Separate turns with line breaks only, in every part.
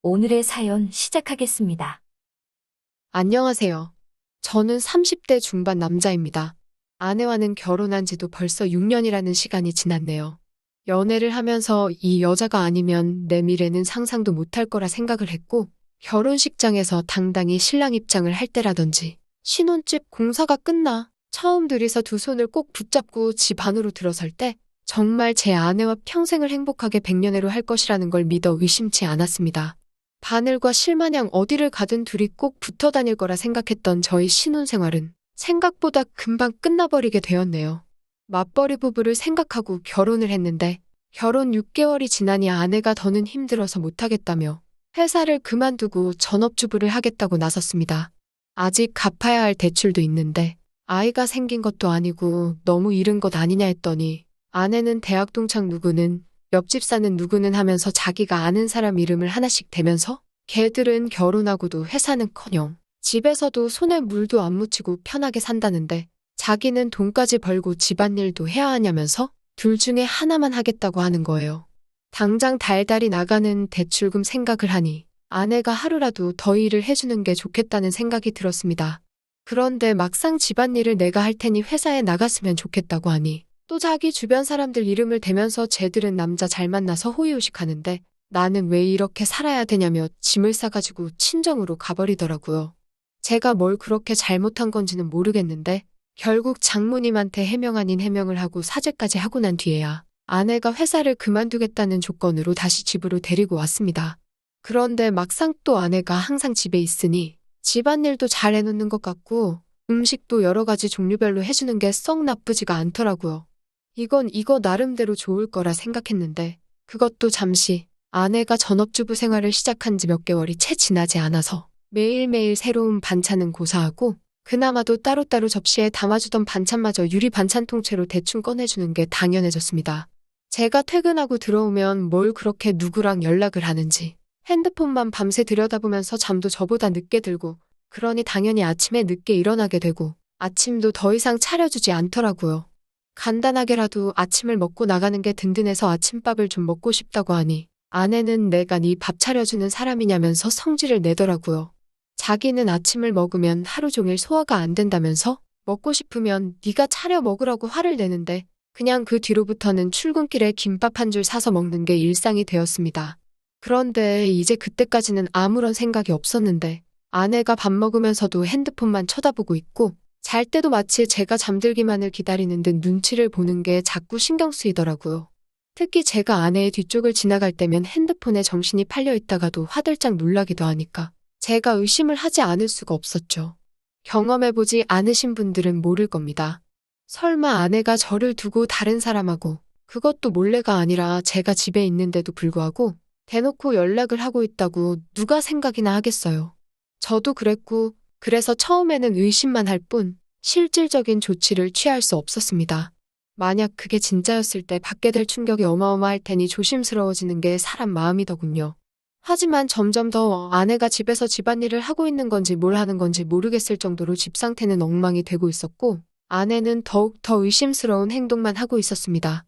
오늘의 사연 시작하겠습니다.
안녕하세요. 저는 30대 중반 남자입니다. 아내와는 결혼한 지도 벌써 6년이라는 시간이 지났네요. 연애를 하면서 이 여자가 아니면 내 미래는 상상도 못할 거라 생각을 했고, 결혼식장에서 당당히 신랑 입장을 할 때라든지, 신혼집 공사가 끝나 처음 둘이서 두 손을 꼭 붙잡고 집 안으로 들어설 때, 정말 제 아내와 평생을 행복하게 백년해로 할 것이라는 걸 믿어 의심치 않았습니다. 바늘과 실마냥 어디를 가든 둘이 꼭 붙어 다닐 거라 생각했던 저희 신혼생활은 생각보다 금방 끝나버리게 되었네요. 맞벌이 부부를 생각하고 결혼을 했는데 결혼 6개월이 지나니 아내가 더는 힘들어서 못하겠다며 회사를 그만두고 전업주부를 하겠다고 나섰습니다. 아직 갚아야 할 대출도 있는데 아이가 생긴 것도 아니고 너무 이른 것 아니냐 했더니 아내는 대학 동창 누구는 옆집 사는 누구는 하면서 자기가 아는 사람 이름을 하나씩 대면서 걔들은 결혼하고도 회사는커녕 집에서도 손에 물도 안 묻히고 편하게 산다는데 자기는 돈까지 벌고 집안일도 해야 하냐면서 둘 중에 하나만 하겠다고 하는 거예요. 당장 달달이 나가는 대출금 생각을 하니 아내가 하루라도 더 일을 해주는 게 좋겠다는 생각이 들었습니다. 그런데 막상 집안일을 내가 할 테니 회사에 나갔으면 좋겠다고 하니 또 자기 주변 사람들 이름을 대면서 쟤들은 남자 잘 만나서 호의호식 하는데 나는 왜 이렇게 살아야 되냐며 짐을 싸가지고 친정으로 가버리더라고요. 제가 뭘 그렇게 잘못한 건지는 모르겠는데 결국 장모님한테 해명 아닌 해명을 하고 사죄까지 하고 난 뒤에야 아내가 회사를 그만두겠다는 조건으로 다시 집으로 데리고 왔습니다. 그런데 막상 또 아내가 항상 집에 있으니 집안일도 잘 해놓는 것 같고 음식도 여러 가지 종류별로 해주는 게 썩 나쁘지가 않더라고요. 이거 나름대로 좋을 거라 생각했는데 그것도 잠시 아내가 전업주부 생활을 시작한 지 몇 개월이 채 지나지 않아서 매일매일 새로운 반찬은 고사하고 그나마도 따로따로 접시에 담아주던 반찬마저 유리 반찬 통째로 대충 꺼내주는 게 당연해졌습니다. 제가 퇴근하고 들어오면 뭘 그렇게 누구랑 연락을 하는지 핸드폰만 밤새 들여다보면서 잠도 저보다 늦게 들고 그러니 당연히 아침에 늦게 일어나게 되고 아침도 더 이상 차려주지 않더라고요. 간단하게라도 아침을 먹고 나가는 게 든든해서 아침밥을 좀 먹고 싶다고 하니 아내는 내가 네 밥 차려주는 사람이냐면서 성질을 내더라고요. 자기는 아침을 먹으면 하루 종일 소화가 안 된다면서 먹고 싶으면 네가 차려 먹으라고 화를 내는데 그냥 그 뒤로부터는 출근길에 김밥 한 줄 사서 먹는 게 일상이 되었습니다. 그런데 이제 그때까지는 아무런 생각이 없었는데 아내가 밥 먹으면서도 핸드폰만 쳐다보고 있고 잘 때도 마치 제가 잠들기만을 기다리는 듯 눈치를 보는 게 자꾸 신경 쓰이더라고요. 특히 제가 아내의 뒤쪽을 지나갈 때면 핸드폰에 정신이 팔려 있다가도 화들짝 놀라기도 하니까 제가 의심을 하지 않을 수가 없었죠. 경험해보지 않으신 분들은 모를 겁니다. 설마 아내가 저를 두고 다른 사람하고 그것도 몰래가 아니라 제가 집에 있는데도 불구하고 대놓고 연락을 하고 있다고 누가 생각이나 하겠어요. 저도 그랬고 그래서 처음에는 의심만 할 뿐 실질적인 조치를 취할 수 없었습니다. 만약 그게 진짜였을 때 받게 될 충격이 어마어마할 테니 조심스러워지는 게 사람 마음이더군요. 하지만 점점 더 아내가 집에서 집안일을 하고 있는 건지 뭘 하는 건지 모르겠을 정도로 집 상태는 엉망이 되고 있었고 아내는 더욱 더 의심스러운 행동만 하고 있었습니다.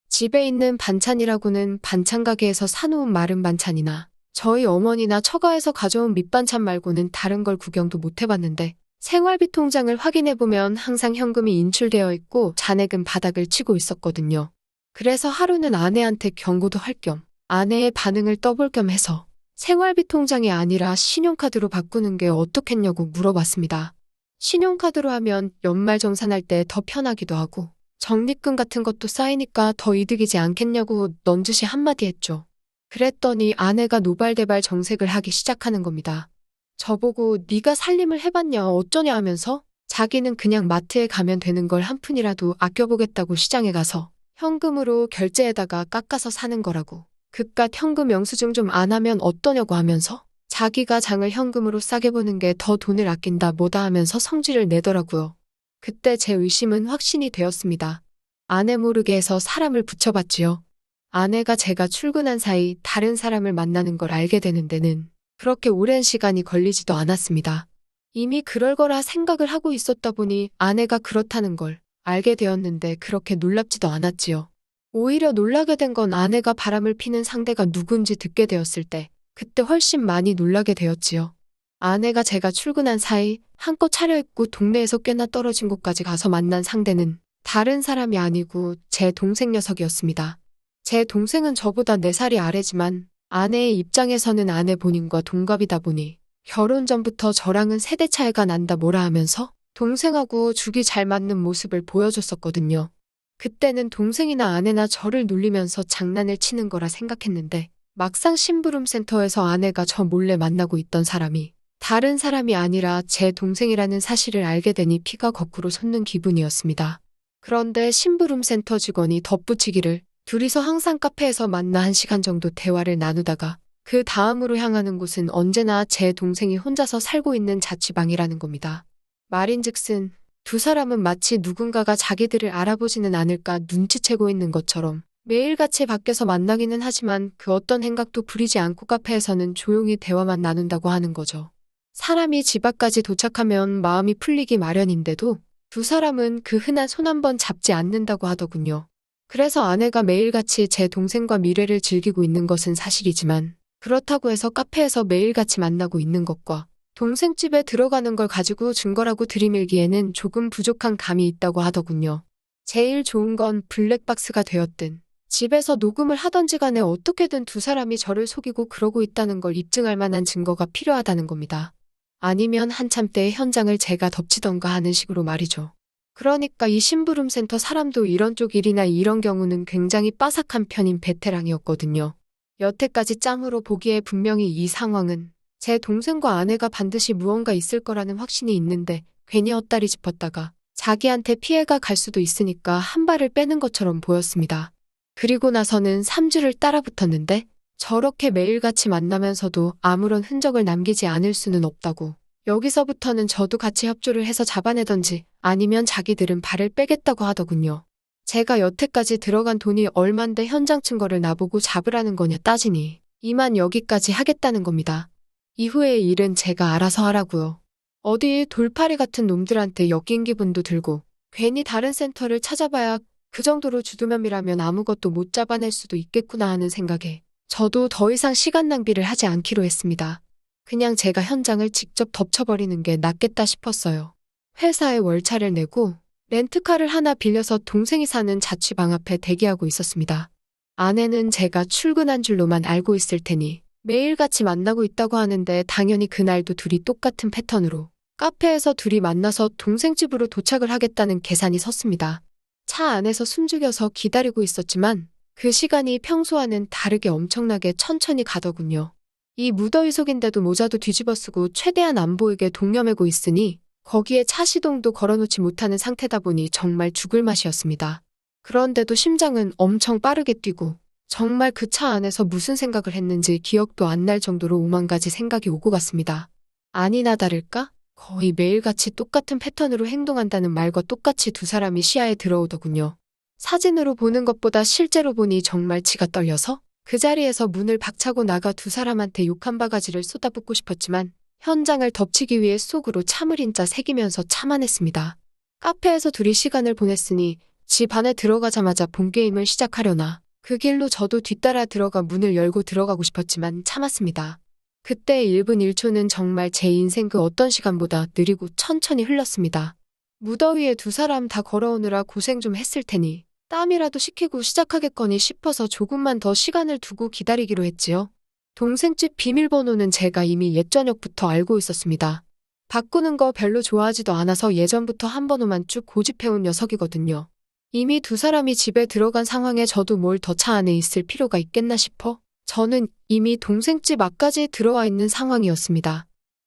집에 있는 반찬이라고는 반찬 가게에서 사놓은 마른 반찬이나 저희 어머니나 처가에서 가져온 밑반찬 말고는 다른 걸 구경도 못 해봤는데 생활비 통장을 확인해보면 항상 현금이 인출되어 있고 잔액은 바닥을 치고 있었거든요. 그래서 하루는 아내한테 경고도 할 겸 아내의 반응을 떠볼 겸 해서 생활비 통장이 아니라 신용카드로 바꾸는 게 어떻겠냐고 물어봤습니다. 신용카드로 하면 연말정산할 때 더 편하기도 하고 적립금 같은 것도 쌓이니까 더 이득이지 않겠냐고 넌지시 한마디 했죠. 그랬더니 아내가 노발대발 정색을 하기 시작하는 겁니다. 저보고 네가 살림을 해봤냐 어쩌냐 하면서 자기는 그냥 마트에 가면 되는 걸 한 푼이라도 아껴보겠다고 시장에 가서 현금으로 결제에다가 깎아서 사는 거라고 그깟 현금 영수증 좀 안 하면 어떠냐고 하면서 자기가 장을 현금으로 싸게 보는 게 더 돈을 아낀다 뭐다 하면서 성질을 내더라고요. 그때 제 의심은 확신이 되었습니다. 아내 모르게 해서 사람을 붙여봤지요. 아내가 제가 출근한 사이 다른 사람을 만나는 걸 알게 되는 데는 그렇게 오랜 시간이 걸리지도 않았습니다. 이미 그럴 거라 생각을 하고 있었다 보니 아내가 그렇다는 걸 알게 되었는데 그렇게 놀랍지도 않았지요. 오히려 놀라게 된 건 아내가 바람을 피는 상대가 누군지 듣게 되었을 때 그때 훨씬 많이 놀라게 되었지요. 아내가 제가 출근한 사이 한껏 차려입고 동네에서 꽤나 떨어진 곳까지 가서 만난 상대는 다른 사람이 아니고 제 동생 녀석이었습니다. 제 동생은 저보다 4살이 아래지만 아내의 입장에서는 아내 본인과 동갑이다 보니 결혼 전부터 저랑은 세대 차이가 난다 뭐라 하면서 동생하고 죽이 잘 맞는 모습을 보여줬었거든요. 그때는 동생이나 아내나 저를 놀리면서 장난을 치는 거라 생각했는데 막상 심부름센터에서 아내가 저 몰래 만나고 있던 사람이 다른 사람이 아니라 제 동생이라는 사실을 알게 되니 피가 거꾸로 솟는 기분이었습니다. 그런데 심부름센터 직원이 덧붙이기를 둘이서 항상 카페에서 만나 1시간 정도 대화를 나누다가 그 다음으로 향하는 곳은 언제나 제 동생이 혼자서 살고 있는 자취방이라는 겁니다. 말인즉슨 두 사람은 마치 누군가가 자기들을 알아보지는 않을까 눈치채고 있는 것처럼 매일같이 밖에서 만나기는 하지만 그 어떤 행각도 부리지 않고 카페에서는 조용히 대화만 나눈다고 하는 거죠. 사람이 집 앞까지 도착하면 마음이 풀리기 마련인데도 두 사람은 그 흔한 손 한 번 잡지 않는다고 하더군요. 그래서 아내가 매일같이 제 동생과 미래를 즐기고 있는 것은 사실이지만 그렇다고 해서 카페에서 매일같이 만나고 있는 것과 동생 집에 들어가는 걸 가지고 증거라고 들이밀기에는 조금 부족한 감이 있다고 하더군요. 제일 좋은 건 블랙박스가 되었든 집에서 녹음을 하던지 간에 어떻게든 두 사람이 저를 속이고 그러고 있다는 걸 입증할 만한 증거가 필요하다는 겁니다. 아니면 한참 때의 현장을 제가 덮치던가 하는 식으로 말이죠. 그러니까 이 심부름센터 사람도 이런 쪽 일이나 이런 경우는 굉장히 빠삭한 편인 베테랑이었거든요. 여태까지 짬으로 보기에 분명히 이 상황은 제 동생과 아내가 반드시 무언가 있을 거라는 확신이 있는데 괜히 헛다리 짚었다가 자기한테 피해가 갈 수도 있으니까 한 발을 빼는 것처럼 보였습니다. 그리고 나서는 3주를 따라붙었는데 저렇게 매일같이 만나면서도 아무런 흔적을 남기지 않을 수는 없다고. 여기서부터는 저도 같이 협조를 해서 잡아내던지 아니면 자기들은 발을 빼겠다고 하더군요. 제가 여태까지 들어간 돈이 얼만데 현장 증거를 나보고 잡으라는 거냐 따지니 이만 여기까지 하겠다는 겁니다. 이후의 일은 제가 알아서 하라고요. 어디 돌팔이 같은 놈들한테 엮인 기분도 들고 괜히 다른 센터를 찾아봐야 그 정도로 주두면밀하면 아무것도 못 잡아낼 수도 있겠구나 하는 생각에 저도 더 이상 시간 낭비를 하지 않기로 했습니다. 그냥 제가 현장을 직접 덮쳐버리는 게 낫겠다 싶었어요. 회사에 월차를 내고 렌트카를 하나 빌려서 동생이 사는 자취방 앞에 대기하고 있었습니다. 아내는 제가 출근한 줄로만 알고 있을 테니 매일같이 만나고 있다고 하는데 당연히 그날도 둘이 똑같은 패턴으로 카페에서 둘이 만나서 동생 집으로 도착을 하겠다는 계산이 섰습니다. 차 안에서 숨죽여서 기다리고 있었지만 그 시간이 평소와는 다르게 엄청나게 천천히 가더군요. 이 무더위 속인데도 모자도 뒤집어 쓰고 최대한 안 보이게 동여매고 있으니 거기에 차 시동도 걸어놓지 못하는 상태다 보니 정말 죽을 맛이었습니다. 그런데도 심장은 엄청 빠르게 뛰고 정말 그 차 안에서 무슨 생각을 했는지 기억도 안 날 정도로 오만 가지 생각이 오고 갔습니다. 아니나 다를까? 거의 매일같이 똑같은 패턴으로 행동한다는 말과 똑같이 두 사람이 시야에 들어오더군요. 사진으로 보는 것보다 실제로 보니 정말 치가 떨려서 그 자리에서 문을 박차고 나가 두 사람한테 욕 한 바가지를 쏟아붓고 싶었지만 현장을 덮치기 위해 속으로 참을 인자 새기면서 참아냈습니다. 카페에서 둘이 시간을 보냈으니 집 안에 들어가자마자 본게임을 시작하려나 그 길로 저도 뒤따라 들어가 문을 열고 들어가고 싶었지만 참았습니다. 그때 1분 1초는 정말 제 인생 그 어떤 시간보다 느리고 천천히 흘렀습니다. 무더위에 두 사람 다 걸어오느라 고생 좀 했을 테니 땀이라도 식히고 시작하겠거니 싶어서 조금만 더 시간을 두고 기다리기로 했지요. 동생집 비밀번호는 제가 이미 옛저녁부터 알고 있었습니다. 바꾸는 거 별로 좋아하지도 않아서 예전부터 한 번호만 쭉 고집해온 녀석이거든요. 이미 두 사람이 집에 들어간 상황에 저도 뭘 더 차 안에 있을 필요가 있겠나 싶어 저는 이미 동생집 앞까지 들어와 있는 상황이었습니다.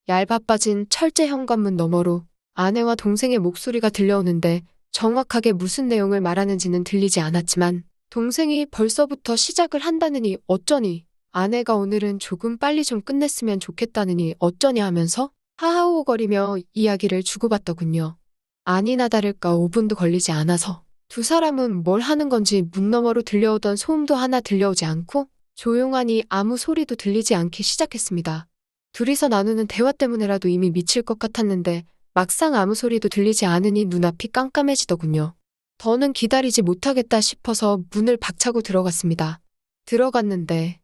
얇아빠진 철제 현관문 너머로 아내와 동생의 목소리가 들려오는데 정확하게 무슨 내용을 말하는지는 들리지 않았지만 동생이 벌써부터 시작을 한다느니 어쩌니 아내가 오늘은 조금 빨리 좀 끝냈으면 좋겠다느니 어쩌니 하면서 하하호호거리며 이야기를 주고받더군요. 아니나 다를까 5분도 걸리지 않아서 두 사람은 뭘 하는 건지 문 너머로 들려오던 소음도 하나 들려오지 않고 조용하니 아무 소리도 들리지 않기 시작했습니다. 둘이서 나누는 대화 때문에라도 이미 미칠 것 같았는데 막상 아무 소리도 들리지 않으니 눈앞이 깜깜해지더군요. 더는 기다리지 못하겠다 싶어서 문을 박차고 들어갔습니다. 들어갔는데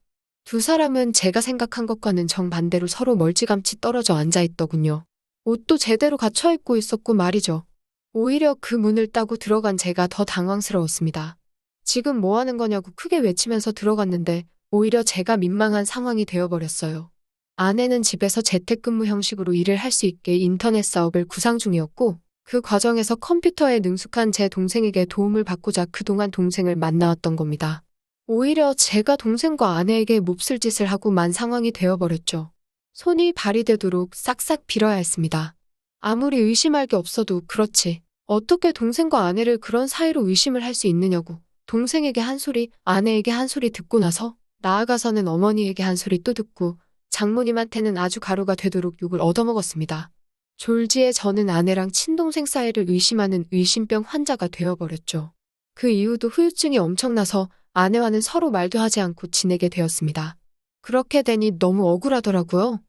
두 사람은 제가 생각한 것과는 정반대로 서로 멀찌감치 떨어져 앉아 있더군요. 옷도 제대로 갖춰 입고 있었고 말이죠. 오히려 그 문을 따고 들어간 제가 더 당황스러웠습니다. 지금 뭐 하는 거냐고 크게 외치면서 들어갔는데 오히려 제가 민망한 상황이 되어버렸어요. 아내는 집에서 재택근무 형식으로 일을 할 수 있게 인터넷 사업을 구상 중이었고 그 과정에서 컴퓨터에 능숙한 제 동생에게 도움을 받고자 그동안 동생을 만나왔던 겁니다. 오히려 제가 동생과 아내에게 몹쓸 짓을 하고 만 상황이 되어버렸죠. 손이 발이 되도록 싹싹 빌어야 했습니다. 아무리 의심할 게 없어도 그렇지. 어떻게 동생과 아내를 그런 사이로 의심을 할 수 있느냐고. 동생에게 한 소리, 아내에게 한 소리 듣고 나서 나아가서는 어머니에게 한 소리 또 듣고 장모님한테는 아주 가루가 되도록 욕을 얻어먹었습니다. 졸지에 저는 아내랑 친동생 사이를 의심하는 의심병 환자가 되어버렸죠. 그 이후도 후유증이 엄청나서 아내와는 서로 말도 하지 않고 지내게 되었습니다. 그렇게 되니 너무 억울하더라고요.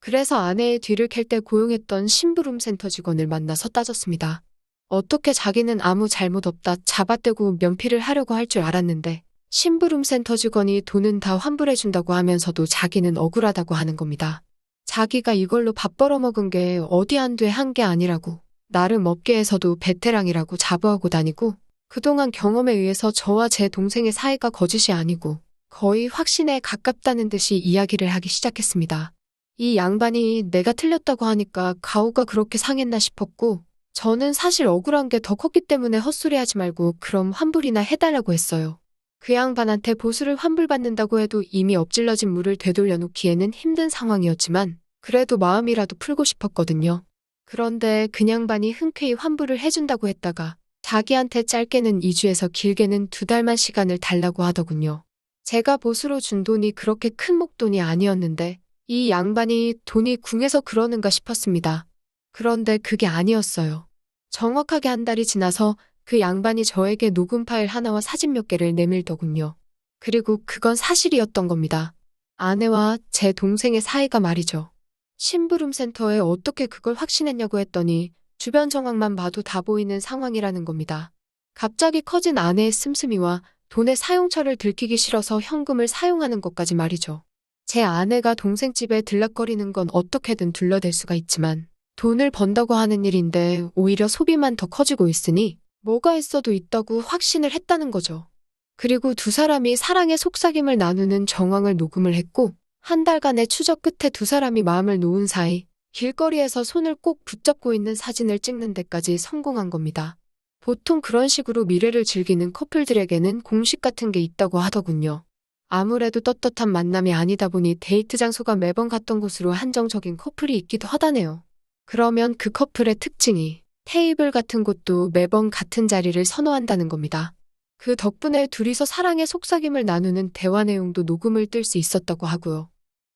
그래서 아내의 뒤를 캘 때 고용했던 심부름 센터 직원을 만나서 따졌습니다. 어떻게 자기는 아무 잘못 없다 잡아떼고 면피를 하려고 할 줄 알았는데 심부름 센터 직원이 돈은 다 환불해준다고 하면서도 자기는 억울하다고 하는 겁니다. 자기가 이걸로 밥 벌어먹은 게 어디 한두 해 한 게 아니라고 나름 업계에서도 베테랑이라고 자부하고 다니고 그동안 경험에 의해서 저와 제 동생의 사이가 거짓이 아니고 거의 확신에 가깝다는 듯이 이야기를 하기 시작했습니다. 이 양반이 내가 틀렸다고 하니까 가오가 그렇게 상했나 싶었고 저는 사실 억울한 게 더 컸기 때문에 헛소리하지 말고 그럼 환불이나 해달라고 했어요. 그 양반한테 보수를 환불받는다고 해도 이미 엎질러진 물을 되돌려 놓기에는 힘든 상황이었지만 그래도 마음이라도 풀고 싶었거든요. 그런데 그 양반이 흔쾌히 환불을 해준다고 했다가 자기한테 짧게는 2주에서 길게는 2달만 시간을 달라고 하더군요. 제가 보수로 준 돈이 그렇게 큰 목돈이 아니었는데 이 양반이 돈이 궁해서 그러는가 싶었습니다. 그런데 그게 아니었어요. 정확하게 한 달이 지나서 그 양반이 저에게 녹음 파일 하나와 사진 몇 개를 내밀더군요. 그리고 그건 사실이었던 겁니다. 아내와 제 동생의 사이가 말이죠. 심부름센터에 어떻게 그걸 확신했냐고 했더니 주변 정황만 봐도 다 보이는 상황이라는 겁니다. 갑자기 커진 아내의 씀씀이와 돈의 사용처를 들키기 싫어서 현금을 사용하는 것까지 말이죠. 제 아내가 동생 집에 들락거리는 건 어떻게든 둘러댈 수가 있지만 돈을 번다고 하는 일인데 오히려 소비만 더 커지고 있으니 뭐가 있어도 있다고 확신을 했다는 거죠. 그리고 두 사람이 사랑의 속삭임을 나누는 정황을 녹음을 했고 한 달간의 추적 끝에 두 사람이 마음을 놓은 사이 길거리에서 손을 꼭 붙잡고 있는 사진을 찍는 데까지 성공한 겁니다. 보통 그런 식으로 미래를 즐기는 커플들에게는 공식 같은 게 있다고 하더군요. 아무래도 떳떳한 만남이 아니다 보니 데이트 장소가 매번 갔던 곳으로 한정적인 커플이 있기도 하다네요. 그러면 그 커플의 특징이 테이블 같은 곳도 매번 같은 자리를 선호한다는 겁니다. 그 덕분에 둘이서 사랑의 속삭임을 나누는 대화 내용도 녹음을 뜰 수 있었다고 하고요.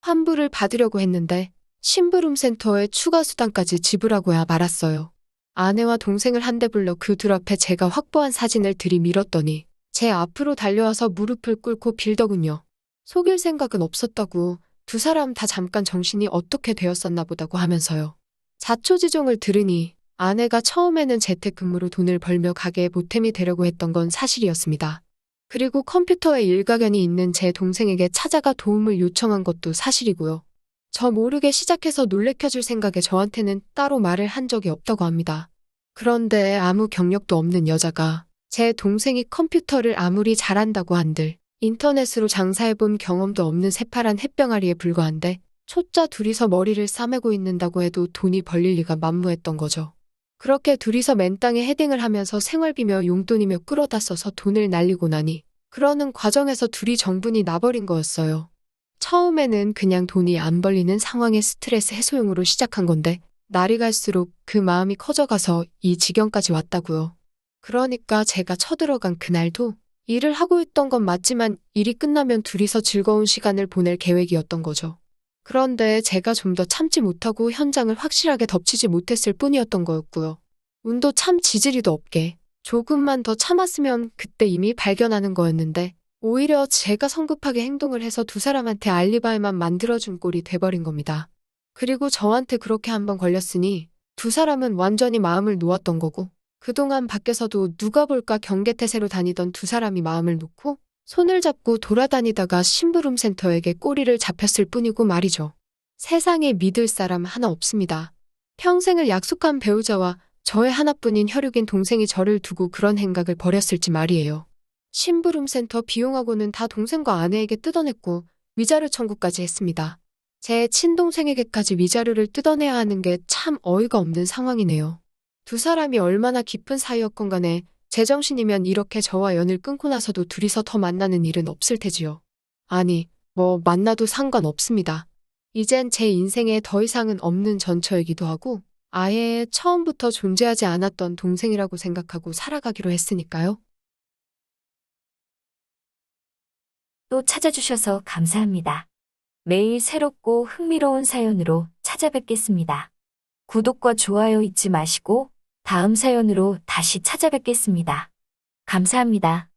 환불을 받으려고 했는데 심부름센터에 추가 수당까지 지불하고야 말았어요. 아내와 동생을 한 대 불러 그 둘 앞에 제가 확보한 사진을 들이밀었더니 제 앞으로 달려와서 무릎을 꿇고 빌더군요. 속일 생각은 없었다고 두 사람 다 잠깐 정신이 어떻게 되었었나 보다고 하면서요. 자초지종을 들으니 아내가 처음에는 재택근무로 돈을 벌며 가게에 보탬이 되려고 했던 건 사실이었습니다. 그리고 컴퓨터에 일가견이 있는 제 동생에게 찾아가 도움을 요청한 것도 사실이고요. 저 모르게 시작해서 놀래켜줄 생각에 저한테는 따로 말을 한 적이 없다고 합니다. 그런데 아무 경력도 없는 여자가 제 동생이 컴퓨터를 아무리 잘한다고 한들 인터넷으로 장사해본 경험도 없는 새파란 햇병아리에 불과한데 초짜 둘이서 머리를 싸매고 있는다고 해도 돈이 벌릴 리가 만무했던 거죠. 그렇게 둘이서 맨땅에 헤딩을 하면서 생활비며 용돈이며 끌어다 써서 돈을 날리고 나니 그러는 과정에서 둘이 정분이 나버린 거였어요. 처음에는 그냥 돈이 안 벌리는 상황의 스트레스 해소용으로 시작한 건데 날이 갈수록 그 마음이 커져가서 이 지경까지 왔다고요. 그러니까 제가 쳐들어간 그날도 일을 하고 있던 건 맞지만 일이 끝나면 둘이서 즐거운 시간을 보낼 계획이었던 거죠. 그런데 제가 좀 더 참지 못하고 현장을 확실하게 덮치지 못했을 뿐이었던 거였고요. 운도 참 지지리도 없게 조금만 더 참았으면 그때 이미 발견하는 거였는데 오히려 제가 성급하게 행동을 해서 두 사람한테 알리바이만 만들어준 꼴이 돼버린 겁니다. 그리고 저한테 그렇게 한번 걸렸으니 두 사람은 완전히 마음을 놓았던 거고 그동안 밖에서도 누가 볼까 경계태세로 다니던 두 사람이 마음을 놓고 손을 잡고 돌아다니다가 심부름센터에게 꼬리를 잡혔을 뿐이고 말이죠. 세상에 믿을 사람 하나 없습니다. 평생을 약속한 배우자와 저의 하나뿐인 혈육인 동생이 저를 두고 그런 행각을 벌였을지 말이에요. 심부름센터 비용하고는 다 동생과 아내에게 뜯어냈고 위자료 청구까지 했습니다. 제 친동생에게까지 위자료를 뜯어내야 하는 게 참 어이가 없는 상황이네요. 두 사람이 얼마나 깊은 사이였건 간에 제정신이면 이렇게 저와 연을 끊고 나서도 둘이서 더 만나는 일은 없을 테지요. 아니, 뭐 만나도 상관없습니다. 이젠 제 인생에 더 이상은 없는 전처이기도 하고 아예 처음부터 존재하지 않았던 동생이라고 생각하고 살아가기로 했으니까요.
또 찾아주셔서 감사합니다. 매일 새롭고 흥미로운 사연으로 찾아뵙겠습니다. 구독과 좋아요 잊지 마시고 다음 사연으로 다시 찾아뵙겠습니다. 감사합니다.